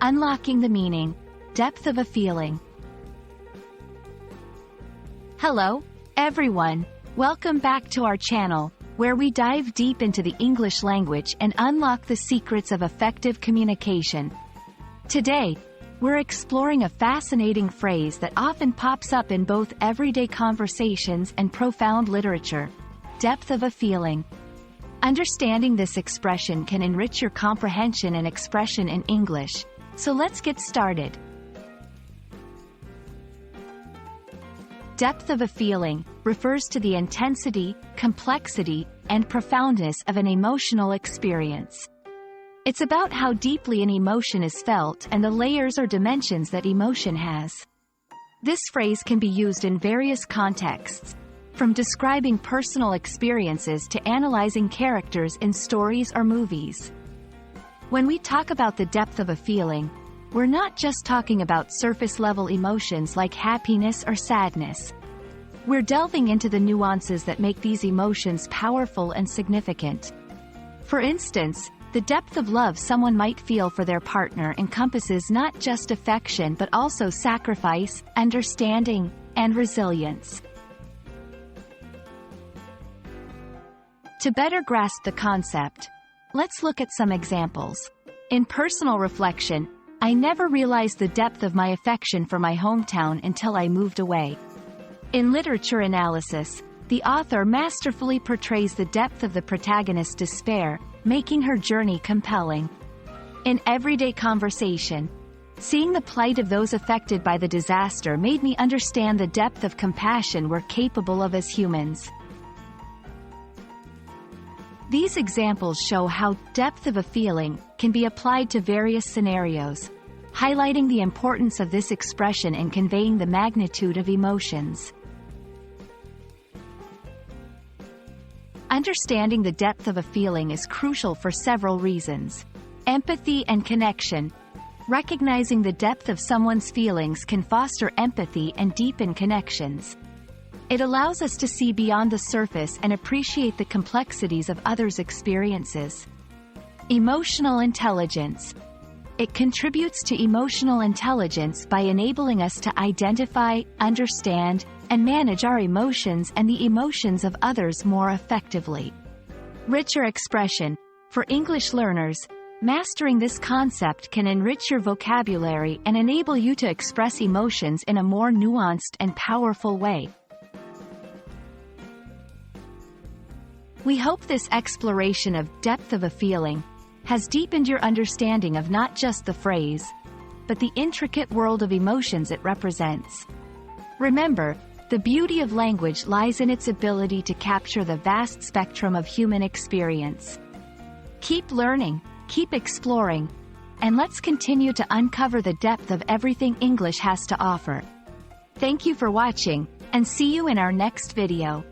Unlocking the meaning, depth of a feeling. Hello, everyone. Welcome back to our channel, where we dive deep into the English language and unlock the secrets of effective communication. Today, we're exploring a fascinating phrase that often pops up in both everyday conversations and profound literature: depth of a feeling. Understanding this expression can enrich your comprehension and expression in English. So let's get started. Depth of a feeling refers to the intensity, complexity, and profoundness of an emotional experience. It's about how deeply an emotion is felt and the layers or dimensions that emotion has. This phrase can be used in various contexts, from describing personal experiences to analyzing characters in stories or movies. When we talk about the depth of a feeling, we're not just talking about surface-level emotions like happiness or sadness. We're delving into the nuances that make these emotions powerful and significant. For instance, the depth of love someone might feel for their partner encompasses not just affection but also sacrifice, understanding, and resilience. To better grasp the concept, let's look at some examples. In personal reflection, I never realized the depth of my affection for my hometown until I moved away. In literature analysis, the author masterfully portrays the depth of the protagonist's despair, making her journey compelling. In everyday conversation, seeing the plight of those affected by the disaster made me understand the depth of compassion we're capable of as humans. These examples show how depth of a feeling can be applied to various scenarios, highlighting the importance of this expression in conveying the magnitude of emotions. Understanding the depth of a feeling is crucial for several reasons. Empathy and connection. Recognizing the depth of someone's feelings can foster empathy and deepen connections. It allows us to see beyond the surface and appreciate the complexities of others' experiences. Emotional intelligence. It contributes to emotional intelligence by enabling us to identify, understand, and manage our emotions and the emotions of others more effectively. Richer expression. For English learners, mastering this concept can enrich your vocabulary and enable you to express emotions in a more nuanced and powerful way. We hope this exploration of depth of a feeling has deepened your understanding of not just the phrase, but the intricate world of emotions it represents. Remember, the beauty of language lies in its ability to capture the vast spectrum of human experience. Keep learning, keep exploring, and let's continue to uncover the depth of everything English has to offer. Thank you for watching, and see you in our next video.